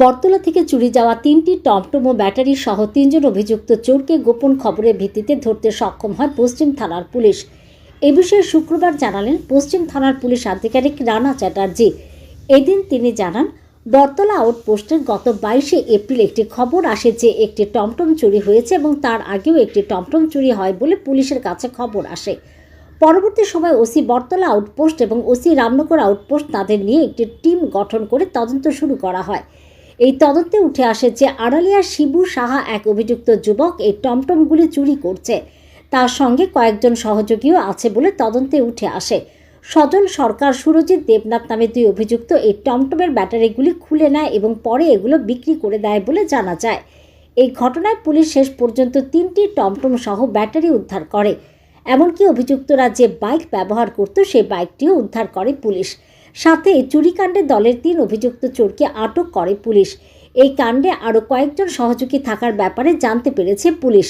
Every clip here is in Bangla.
বটতলা থেকে চুরি যাওয়া 3টি টমটম ও ব্যাটারি সহ 3 জন অভিযুক্ত চোরকে গোপন খবরের ভিত্তিতে ধরতে সক্ষম হয় পশ্চিম থানার পুলিশ। এ বিষয়ে শুক্রবার জানালেন পশ্চিম থানার পুলিশ আধিকারিক রানা চ্যাটার্জি। এদিন তিনি জানান, বটতলা আউটপোস্টের গত 22শে এপ্রিল একটি খবর আসে যে একটি টমটম চুরি হয়েছে এবং তার আগেও একটি টমটম চুরি হয় বলে পুলিশের কাছে খবর আসে। পরবর্তী সময় ওসি বটতলা আউটপোস্ট এবং ওসি রামনগর আউটপোস্ট তাদের নিয়ে একটি টিম গঠন করে তদন্ত শুরু করা হয়। এই তদন্তে উঠে আসে যে আড়ালিয়ার শিবু সাহা এক অভিযুক্ত যুবক এই টমটমগুলি চুরি করছে। তার সঙ্গে কয়েকজন সহযোগীও আছে বলে তদন্তে উঠে আসে। সজল সরকার, সুরজিৎ দেবনাথ নামে 2 অভিযুক্ত এই টমটমের ব্যাটারিগুলি খুলে নেয় এবং পরে এগুলো বিক্রি করে দেয় বলে জানা যায়। এই ঘটনায় পুলিশ শেষ পর্যন্ত 3টি টমটম সহ ব্যাটারি উদ্ধার করে। এমনকি অভিযুক্তরা যে বাইক ব্যবহার করত সেই বাইকটিও উদ্ধার করে পুলিশ। সাথে চুরিকাণ্ডে দলের 3 অভিযুক্ত চোরকে আটক করে পুলিশ। এই কাণ্ডে আরও কয়েকজন সহযোগী থাকার ব্যাপারে জানতে পেরেছে পুলিশ।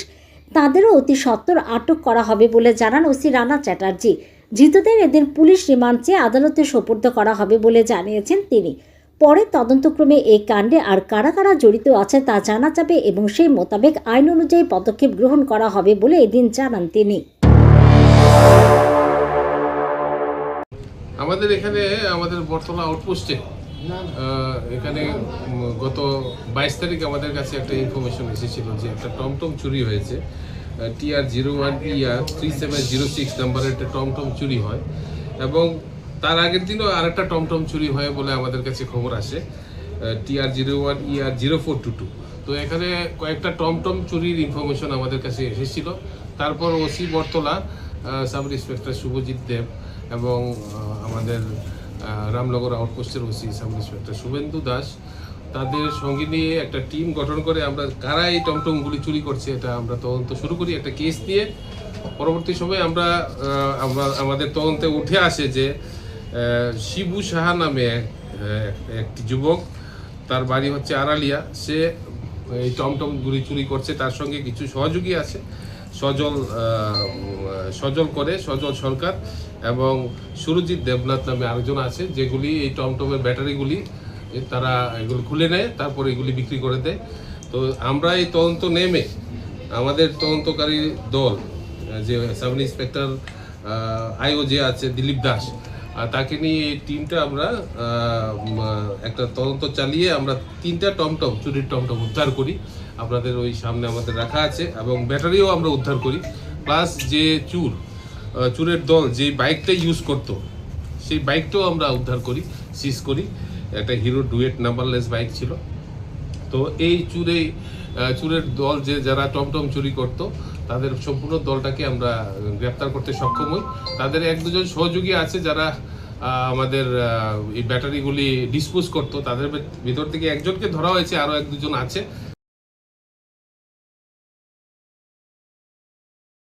তাদেরও অতি সত্বর আটক করা হবে বলে জানান ওসি রানা চ্যাটার্জি। ধৃতদের এদের পুলিশ রিমান্ড চেয়ে আদালতে সোপর্দ করা হবে বলে জানিয়েছেন তিনি। পরে তদন্তক্রমে এই কাণ্ডে আর কারা কারা জড়িত আছে তা জানা যাবে এবং সেই মোতাবেক আইন অনুযায়ী পদক্ষেপ গ্রহণ করা হবে বলে এদিন জানান তিনি। আমাদের এখানে আমাদের বটতলা আউটপোস্টে এখানে গত 22 তারিখ আমাদের কাছে একটা ইনফরমেশন এসেছিল যে একটা টমটম চুরি হয়েছে। TR01ER 3706 নাম্বারের একটা টমটম চুরি হয় এবং তার আগের দিনও আরেকটা টমটম চুরি হয় বলে আমাদের কাছে খবর আসে, TR01ER 0422। তো এখানে কয়েকটা টমটম চুরির ইনফরমেশন আমাদের কাছে এসেছিল। তারপর OC Battala sub inspector Subhajit Deb এবং আমাদের রামনগর আউটপোস্টের OC sub inspector Shubhendu Das তাদের সঙ্গে নিয়ে একটা টিম গঠন করে আমরা কারা এই টমটমগুলি চুরি করছে এটা আমরা তদন্ত শুরু করি একটা কেস দিয়ে। পরবর্তী সময়ে আমরা আমাদের তদন্তে উঠে আসে যে শিবু সাহা নামে একটি যুবক, তার বাড়ি হচ্ছে আড়ালিয়া, সে এই টমটমগুলি চুরি করছে। তার সঙ্গে কিছু সহযোগী আছে, সজল সরকার এবং সুরজিৎ দেবনাথ নামে আরেকজন আছে, যেগুলি এই টমটমের ব্যাটারিগুলি তারা এগুলো খুলে নেয়, তারপরে এগুলি বিক্রি করে দেয়। তো আমরা এই তদন্ত নেমে আমাদের তদন্তকারী দল যে সাব ইন্সপেক্টর আইও যে আছে দিলীপ দাস, তাকে নিয়ে এই টিমটা আমরা একটা তদন্ত চালিয়ে আমরা 3টা চুরির টমটম উদ্ধার করি। আপনাদের ওই সামনে আমাদের রাখা আছে এবং ব্যাটারিও আমরা উদ্ধার করি। প্লাস যে চুরের দল যে বাইকটা ইউজ করতো সেই বাইকটাও আমরা উদ্ধার করি, সিজ করি। একটা হিরো ডুয়েট নাম্বারলেস বাইক ছিল। তো এই চুরের দল যারা টমটম চুরি করত তাদের সম্পূর্ণ দলটাকে আমরা গ্রেপ্তার করতে সক্ষম হই। তাদের 1-2 জন সহযোগী আছে যারা আমাদের এই ব্যাটারিগুলি ডিসপোজ করতো, তাদের ভিতর থেকে একজনকে ধরা হয়েছে, আরও 1-2 জন আছে